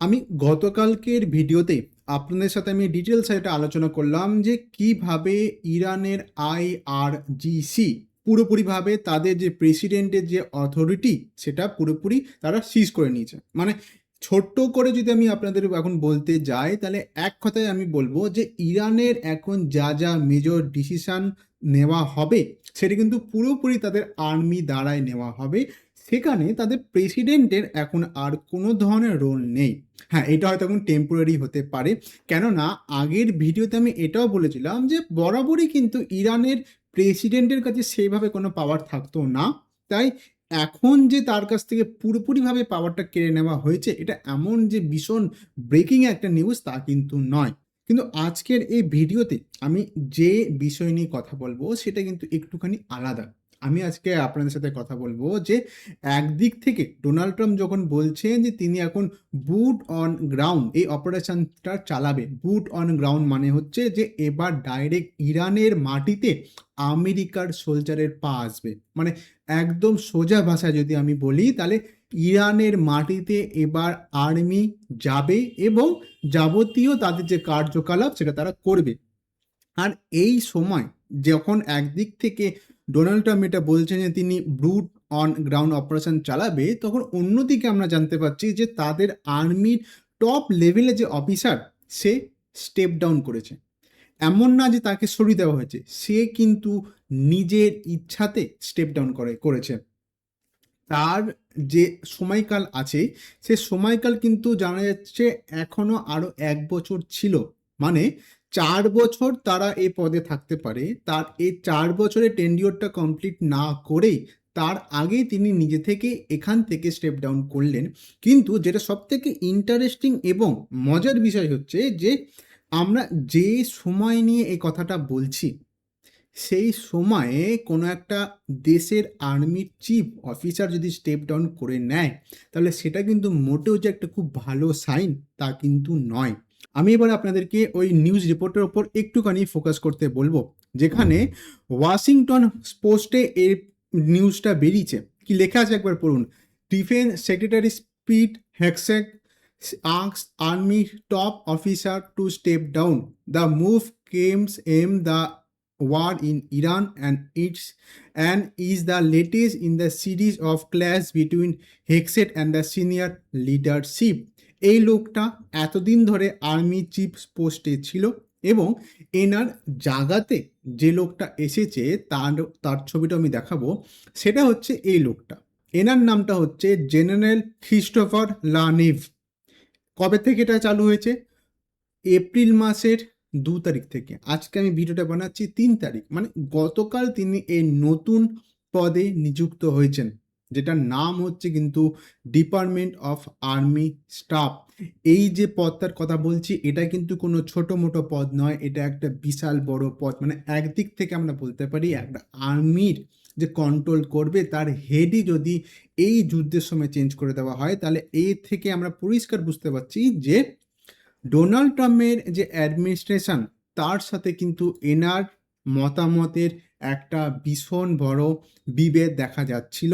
আমি গতকালকের ভিডিওতে আপনাদের সাথে আমি ডিটেলস এটা আলোচনা করলাম যে কিভাবে ইরানের আইআরজিসি পুরোপুরিভাবে তাদের যে প্রেসিডেন্টের যে অথরিটি সেটা পুরোপুরি তারা সিজ করে নিয়েছে। মানে ছোট্ট করে যদি আমি আপনাদের এখন বলতে যাই তাহলে এক কথায় আমি বলবো যে ইরানের এখন যা যা মেজর ডিসিশন নেওয়া হবে সেটা কিন্তু পুরোপুরি তাদের আর্মি দ্বারাই নেওয়া হবে। সেখানে তাদের প্রেসিডেন্টের এখন আর কোনো ধরনের রোল নেই। হ্যাঁ, এটা হয়তো এখন টেম্পোরারি হতে পারে, কেননা আগের ভিডিওতে আমি এটাও বলেছিলাম যে বরাবরই কিন্তু ইরানের প্রেসিডেন্টের কাছে সেইভাবে কোনো পাওয়ার থাকতো না। তাই এখন যে তার কাছ থেকে পুরোপুরিভাবে পাওয়ারটা কেড়ে নেওয়া হয়েছে, এটা এমন যে ভীষণ ব্রেকিং একটা নিউজ তা কিন্তু নয়। কিন্তু আজকের এই ভিডিওতে আমি যে বিষয় নিয়ে কথা বলবো সেটা কিন্তু একটুখানি আলাদা। আমি আজকে আপনাদের সাথে কথা বলবো যে একদিক থেকে ডোনাল্ড ট্রাম্প যখন বলছেন যে তিনি এখন বুট অন গ্রাউন্ড এই অপারেশনটা চালাবে। বুট অন গ্রাউন্ড মানে হচ্ছে যে এবার ডাইরেক্ট ইরানের মাটিতে আমেরিকার সোলজারের পা আসবে। মানে একদম সোজা ভাষায় যদি আমি বলি তাহলে ইরানের মাটিতে এবার আর্মি যাবে এবং যাবতীয় তাদের যে কার্যকলাপ সেটা তারা করবে। আর এই সময় যখন একদিক থেকে ডোনাল্ড ট্রাম্প এটা বলছেন যে তিনি ব্রুট অন গ্রাউন্ড অপারেশন চালাবে, তখন অন্যদিকে আমরা জানতে পারছি যে তাদের আর্মির টপ লেভেলে যে অফিসার সে স্টেপ ডাউন করেছে। এমন না যে তাকে সরিয়ে দেওয়া হয়েছে, সে কিন্তু নিজের ইচ্ছাতে স্টেপ ডাউন করেছে। তার যে সময়কাল আছে সে সময়কাল কিন্তু জানা যাচ্ছে এখনো আরো 1 বছর ছিল। মানে 4 বছর তারা এই পদে থাকতে পারে। তার এই 4 বছরের টেন্ডিওরটা কমপ্লিট না করেই তার আগেই তিনি নিজে থেকে এখান থেকে স্টেপ ডাউন করলেন। কিন্তু যেটা সব থেকে ইন্টারেস্টিং এবং মজার বিষয় হচ্ছে যে আমরা যে সময় নিয়ে এই কথাটা বলছি সেই সময়ে কোনো একটা দেশের আর্মির চিফ অফিসার যদি স্টেপ ডাউন করে নেয় তাহলে সেটা কিন্তু মোটেও যে একটা খুব ভালো সাইন তা কিন্তু নয়। আমি এবার আপনাদেরকে ওই নিউজ রিপোর্টের ওপর একটুখানি ফোকাস করতে বলবো, যেখানে ওয়াশিংটন পোস্টে এর নিউজটা বেরিয়েছে। কি লেখা আছে একবার পড়ুন। Defence secretary peat হেগসেট asks army top officer to step down. The move comes amid the war in Iran and is the latest in the series of clash between Hegseth and the senior leadership. এই লোকটা এতদিন ধরে army chief পোস্টে ছিল এবং এনার জায়গাতে যে লোকটা এসেছে তার তার ছবিটা আমি দেখাবো। সেটা হচ্ছে এই লোকটা, এনার নামটা হচ্ছে জেনারেল ক্রিস্টোফার লানিভ। কবে থেকে এটা চালু হয়েছে? এপ্রিল মাসের 2 তারিখ থেকে। আজকে আমি ভিডিওটা বানাচ্ছি 3 তারিখ, মানে গতকাল তিনি এই নতুন পদে নিযুক্ত হয়েছেন, যেটার নাম হচ্ছে কিন্তু ডিপার্টমেন্ট অফ আর্মি স্টাফ। এই যে পদটার কথা বলছি এটা কিন্তু কোনো ছোট মোটো পদ নয়, এটা একটা বিশাল বড় পদ। মানে একদিক থেকে আমরা বলতে পারি একটা আর্মির যে কন্ট্রোল করবে তার হেডই যদি এই যুদ্ধের সময় চেঞ্জ করে দেওয়া হয় তাহলে এর থেকে আমরা পরিষ্কার বুঝতে পারছি যে ডোনাল্ড ট্রাম্পের যে অ্যাডমিনিস্ট্রেশন তার সাথে কিন্তু এনার মতামতের একটা ভীষণ বড় বিভেদ দেখা যাচ্ছিল,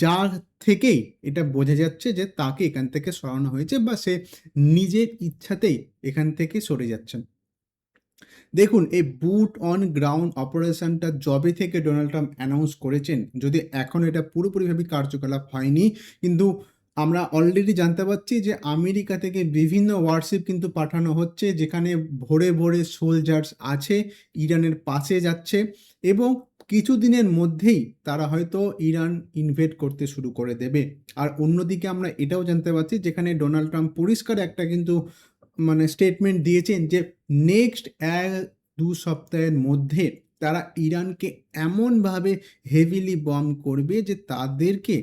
যার থেকেই এটা বোঝা যাচ্ছে যে তাকে এখান থেকে সরানো হয়েছে বা সে নিজের ইচ্ছাতেই এখান থেকে সরে যাচ্ছেন। দেখুন, এই বুট অন গ্রাউন্ড অপারেশনটা যবে থেকে ডোনাল্ড ট্রাম্প অ্যানাউন্স করেছেন, যদি এখন এটা পুরোপুরিভাবে কার্যকলাপ হয়নি, কিন্তু আমরা অলরেডি জানতে পারছি যে আমেরিকা থেকে বিভিন্ন ওয়ারশিপ কিন্তু পাঠানো হচ্ছে, যেখানে ভোরে ভোরে সোলজার্স আছে ইরানের পাশে যাচ্ছে এবং কিছু দিনের মধ্যেই তারা হয়তো ইরান ইনভেড করতে শুরু করে দেবে। আর অন্যদিকে আমরা এটাও জানতে পারছি যেখানে ডোনাল্ড ট্রাম্প পরিষ্কার একটা কিন্তু মানে স্টেটমেন্ট দিয়েছেন যে নেক্সট 1-2 সপ্তাহের মধ্যে তারা ইরানকে এমনভাবে হেভিলি বম্ব করবে যে তাদেরকে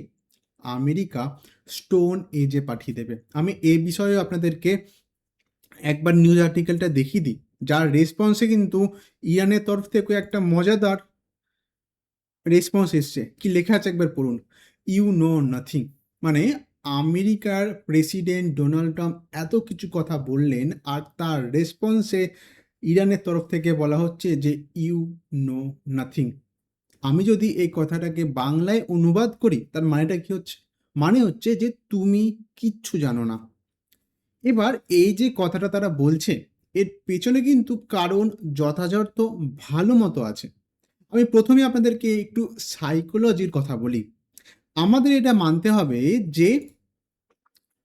আমেরিকা স্টোন এজে পাঠিয়ে দেবে। আমি এই বিষয়ে আপনাদেরকে একবার নিউজ আর্টিকেলটা দেখিয়ে দিই, যার রেসপন্সে কিন্তু ইরানের তরফ থেকে একটা মজাদার রেসপন্স এসছে। কি লেখা আছে একবার পড়ুন। You know nothing. মানে আমেরিকার প্রেসিডেন্ট ডোনাল্ড ট্রাম্প এত কিছু কথা বললেন আর তার রেসপন্সে ইরানের তরফ থেকে বলা হচ্ছে যে ইউ নো নাথিং। আমি যদি এই কথাটাকে বাংলায় অনুবাদ করি তার মানেটা কি হচ্ছে? মানে হচ্ছে যে তুমি কিচ্ছু জানো না। এবার এই যে কথাটা তারা বলছে, এর পেছনে কিন্তু কারণ যথাযথ ভালো মতো আছে। আমি প্রথমে আপনাদেরকে একটু সাইকোলজির কথা বলি। আমাদের এটা মানতে হবে যে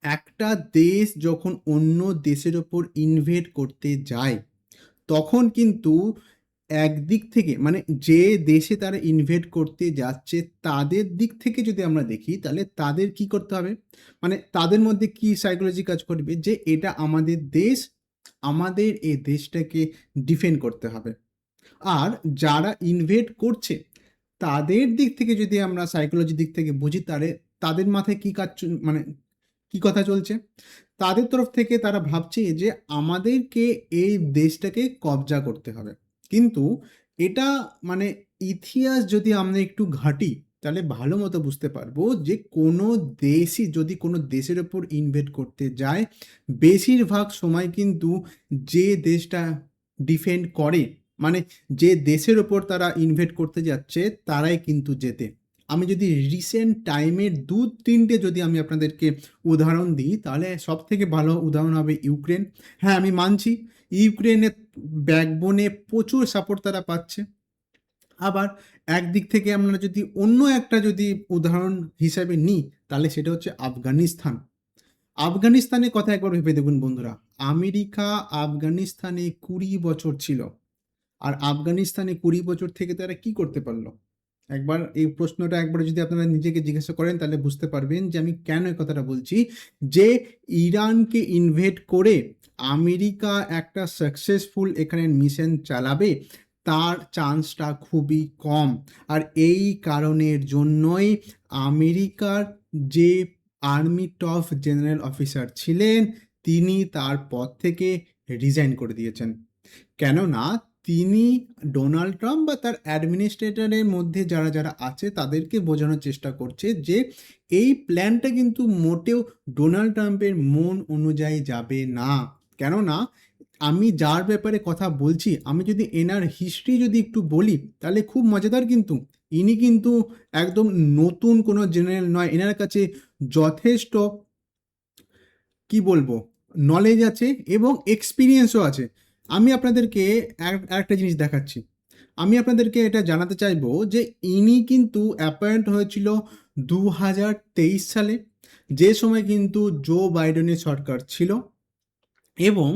একটা দেশ যখন অন্য দেশের ওপর ইনভেড করতে যায়, তখন কিন্তু একদিক থেকে মানে যে দেশে তারা ইনভেট করতে যাচ্ছে তাদের দিক থেকে যদি আমরা দেখি, তাহলে তাদের কি করতে হবে? মানে তাদের মধ্যে কি সাইকোলজি কাজ করবে যে এটা আমাদের দেশ, আমাদের এই দেশটাকে ডিফেন্ড করতে হবে। আর যারা ইনভেট করছে তাদের দিক থেকে যদি আমরা সাইকোলজির দিক থেকে বুঝি, তাহলে তাদের মাথায় কি কাজ মানে কি কথা চলছে? তাদের তরফ থেকে তারা ভাবছে যে আমাদেরকে এই দেশটাকে কবজা করতে হবে। কিন্তু এটা মানে ইতিহাস যদি আমরা একটু ঘাঁটি, তাহলে ভালো মতো বুঝতে পারবো যে কোনো দেশই যদি কোনো দেশের ওপর ইনভেস্ট করতে যায়, বেশিরভাগ সময় কিন্তু যে দেশটা ডিফেন্ড করে, মানে যে দেশের ওপর তারা ইনভেস্ট করতে যাচ্ছে, তারাই কিন্তু জেতে। আমি যদি রিসেন্ট টাইমের ২-৩টে যদি আমি আপনাদেরকে উদাহরণ দিই, তাহলে সবথেকে ভালো উদাহরণ হবে ইউক্রেন। হ্যাঁ, আমি মানছি ইউক্রেনের ব্যাকবোনে প্রচুর সাপোর্ট তারা পাচ্ছে। আবার একদিক থেকে আমরা যদি অন্য একটা যদি উদাহরণ হিসাবে নিই, তাহলে সেটা হচ্ছে আফগানিস্তান। আফগানিস্তানের কথা একবার ভেবে দেখুন বন্ধুরা। আমেরিকা আফগানিস্তানে ২০ বছর ছিল। আর আফগানিস্তানে ২০ বছর থেকে তারা কি করতে পারলো? একবার এই প্রশ্নটা একবার যদি আপনারা নিজেকে জিজ্ঞাসা করেন, তাহলে বুঝতে পারবেন যে আমি কেন এই কথাটা বলছি। যে ইরানকে ইনভেড করে আমেরিকা একটা সাকসেসফুল এখানে মিশন চালাবে, তার চান্সটা খুবই কম। আর এই কারণের জন্যই আমেরিকার যে আর্মি টপ জেনারেল অফিসার ছিলেন, তিনি তার পদ থেকে রিজাইন করে দিয়েছেন। কেননা তিনি ডোনাল্ড ট্রাম্প বা তার অ্যাডমিনিস্ট্রেটরের মধ্যে যারা যারা আছে তাদেরকে বোঝানোর চেষ্টা করছে যে এই প্ল্যানটা কিন্তু মোটেও ডোনাল্ড ট্রাম্পের মন অনুযায়ী যাবে না। কেননা আমি যার ব্যাপারে কথা বলছি, আমি যদি এনার হিস্ট্রি যদি একটু বলি, তাহলে খুব মজাদার কিন্তু। ইনি কিন্তু একদম নতুন কোনো জেনারেল নয়, এনার কাছে যথেষ্ট কি বলবো নলেজ আছে এবং এক্সপিরিয়েন্সও আছে। আমি আপনাদেরকে আরেকটা জিনিস দেখাচ্ছি। আমি আপনাদেরকে এটা জানাতে চাইবো যে ইনি কিন্তু অ্যাপয়েন্ট হয়েছিল ২০২৩ সালে, যে সময় কিন্তু জো বাইডেনের সরকার ছিল, এবং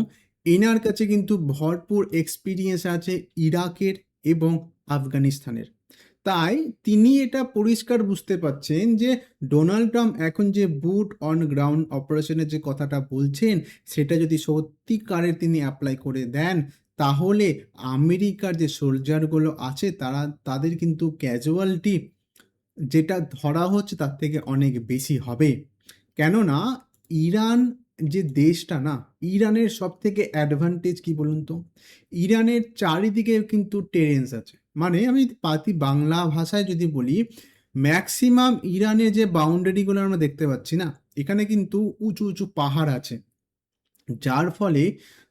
এনার কাছে কিন্তু ভরপুর এক্সপিরিয়েন্স আছে ইরাকের এবং আফগানিস্তানের। তাই তিনি এটা পরিষ্কার বুঝতে পারছেন যে ডোনাল্ড ট্রাম্প এখন যে বুট অন গ্রাউন্ড অপারেশনের যে কথাটা বলছেন, সেটা যদি সত্যিকারের তিনি অ্যাপ্লাই করে দেন, তাহলে আমেরিকার যে সোলজারগুলো আছে তাদের কিন্তু ক্যাজুয়ালিটি যেটা ধরা হচ্ছে তার থেকে অনেক বেশি হবে। কেননা ইরান যে দেশটা না, ইরানের সব থেকে অ্যাডভান্টেজ কি বলুন তো? ইরানের চারিদিকে কিন্তু টেরেন্স আছে। মানে আমি পাতি বাংলা ভাষায় যদি বলি, ম্যাক্সিমাম ইরানের যে বাউন্ডারিগুলো আমরা দেখতে পাচ্ছি না, এখানে কিন্তু উঁচু উঁচু পাহাড় আছে। যার ফলে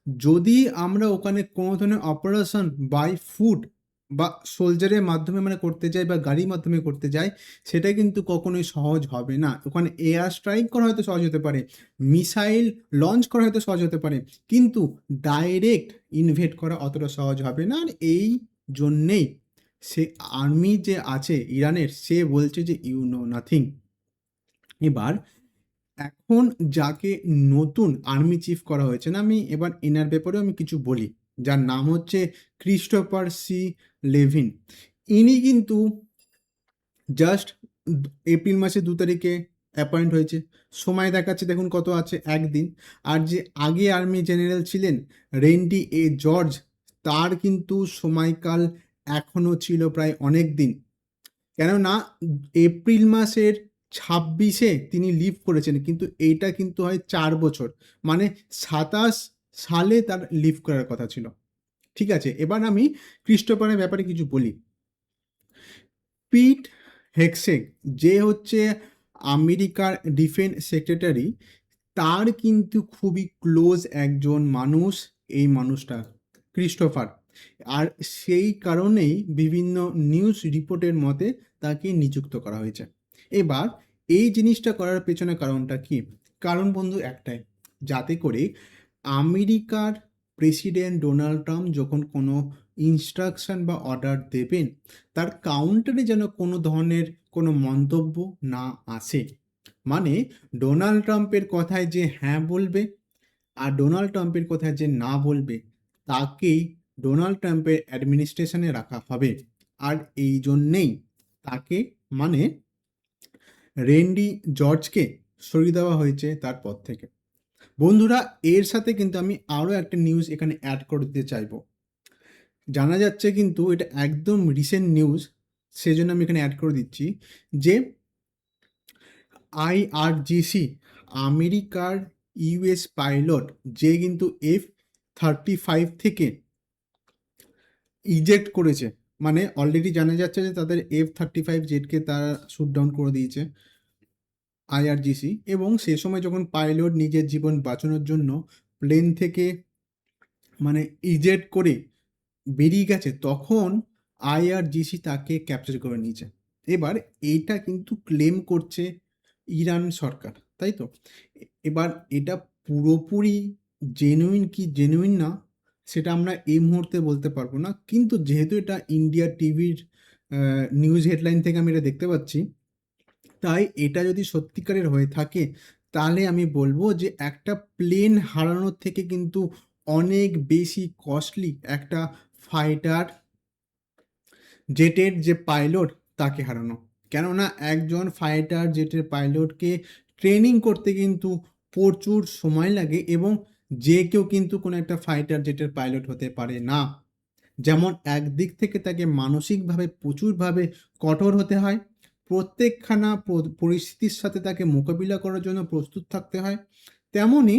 যদি আমরা ওখানে কোনো ধরনের অপারেশন বাই ফুট বা সোলজারের মাধ্যমে মানে করতে যাই বা গাড়ির মাধ্যমে করতে যাই, সেটা কিন্তু কখনোই সহজ হবে না। ওখানে এয়ার স্ট্রাইক করা হয়তো সহজ হতে পারে, মিসাইল লঞ্চ করা হয়তো সহজ হতে পারে, কিন্তু ডাইরেক্ট ইনভেড করা অতটা সহজ হবে না। আর এই জন্যেই সে আর্মি যে আছে ইরানের, সে বলছে যে ইউ নো নাথিং। এবার এখন যাকে নতুন আর্মি চিফ করা হয়েছে না, আমি এবার এনার ব্যাপারেও আমি কিছু বলি, যার নাম হচ্ছে ক্রিস্টোফার সি লেভিন। ইনি কিন্তু জাস্ট এপ্রিল মাসে ২ তারিখে অ্যাপয়েন্ট হয়েছে। সময় দেখাচ্ছে দেখুন কত আছে, ১ দিন। আর যে আগে আর্মি জেনারেল ছিলেন রেন্ডি এ জর্জ, তার কিন্তু সময়কাল এখনও ছিল প্রায় অনেক দিন। কেননা এপ্রিল মাসের ২৬-এ তিনি লিভ করেছেন, কিন্তু এইটা কিন্তু হয় ৪ বছর, মানে ২৭ সালে তার লিভ করার কথা ছিল। ঠিক আছে, এবার আমি ক্রিস্টোফারের ব্যাপারে কিছু বলি। পিট হেগসেট, যে হচ্ছে আমেরিকার ডিফেন্স সেক্রেটারি, তার কিন্তু খুবই ক্লোজ একজন মানুষ এই মানুষটা, ক্রিস্টোফার। আর সেই কারণেই বিভিন্ন নিউজ রিপোর্টের মতে তাকে নিযুক্ত করা হয়েছে। এবার এই জিনিসটা করার পেছনে কারণটা কি? কারণ বন্ধু একটাই, যাতে করে আমেরিকার প্রেসিডেন্ট ডোনাল্ড ট্রাম্প যখন কোনো ইনস্ট্রাকশন বা অর্ডার দেবেন, তার কাউন্টারে যেন কোনো ধরনের কোনো মন্তব্য না আসে। মানে ডোনাল্ড ট্রাম্পের কথায় যে হ্যাঁ বলবে আর ডোনাল্ড ট্রাম্পের কথায় যে না বলবে, তাকেই ডোনাল্ড ট্রাম্পের অ্যাডমিনিস্ট্রেশনে রাখা হবে। আর এই জন্যেই তাকে মানে রেন্ডি জর্জকে সরিয়ে দেওয়া হয়েছে তার পদ থেকে। বন্ধুরা, এর সাথে কিন্তু আমি আরও একটা নিউজ এখানে অ্যাড করে দিতে চাইবো। জানা যাচ্ছে কিন্তু এটা একদম রিসেন্ট নিউজ, সেজন্য আমি এখানে অ্যাড করে দিচ্ছি যে আইআরজিসি আমেরিকার ইউএস পাইলট যে কিন্তু F-35 থেকে ইজেক্ট করেছে, মানে অলরেডি জানা যাচ্ছে যে তাদের F-35 জেটকে তারা শুট ডাউন করে দিয়েছে আইআরজিসি। এবং সে সময় যখন পাইলট নিজের জীবন বাঁচানোর জন্য প্লেন থেকে মানে ইজেক্ট করে বেরিয়ে গেছে, তখন আইআরজিসি তাকে ক্যাপচার করে নিয়েছে। এবার এইটা কিন্তু ক্লেম করছে ইরান সরকার, তাই তো? এবার এটা পুরোপুরি জেনুইন কি জেনুইন না সেটা আমরা এই মুহূর্তে বলতে পারবো না, কিন্তু যেহেতু এটা ইন্ডিয়া টিভির নিউজ হেডলাইন থেকে আমি এটা দেখতে পাচ্ছি, তাই এটা যদি সত্যিকারের হয়ে থাকে তাহলে আমি বলবো যে একটা প্লেন হারানোর থেকে কিন্তু অনেক বেশি কস্টলি একটা ফাইটার জেটের যে পাইলট তাকে হারানো। কেননা একজন ফাইটার জেটের পাইলটকে ট্রেনিং করতে কিন্তু প্রচুর সময় লাগে, এবং যে কেউ কিন্তু কোনো একটা ফাইটার জেটের পাইলট হতে পারে না। যেমন একদিক থেকে তাকে মানসিকভাবে প্রচুরভাবে কঠোর হতে হয়, প্রত্যেকখানা পরিস্থিতির সাথে তাকে মোকাবিলা করার জন্য প্রস্তুত থাকতে হয়, তেমনই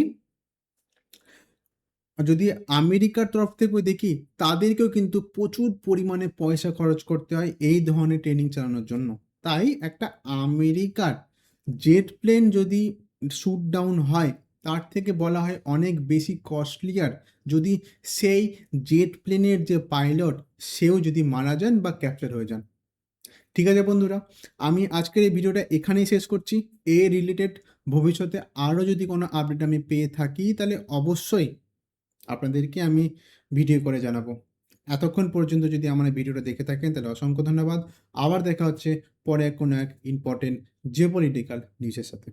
যদি আমেরিকার তরফ থেকেও দেখি, তাদেরকেও কিন্তু প্রচুর পরিমাণে পয়সা খরচ করতে হয় এই ধরনের ট্রেনিং চালানোর জন্য। তাই একটা আমেরিকার জেট প্লেন যদি শুট ডাউন হয়, তার থেকে বলা হয় অনেক বেশি কস্টলিয়ার যদি সেই জেট প্লেনের যে পাইলট সেও যদি মারা যান বা ক্যাপচার হয়ে যান। ঠিক আছে বন্ধুরা, আমি আজকের এই ভিডিওটা এখানেই শেষ করছি। এ রিলেটেড ভবিষ্যতে আরও যদি কোনো আপডেট আমি পেয়ে থাকি তাহলে অবশ্যই আপনাদেরকে আমি ভিডিও করে জানাবো। এতক্ষণ পর্যন্ত যদি আমার এই ভিডিওটা দেখে থাকেন তাহলে অসংখ্য ধন্যবাদ। আবার দেখা হচ্ছে পরে কোনো এক ইম্পর্টেন্ট জিওপলিটিক্যাল নিউজের সাথে।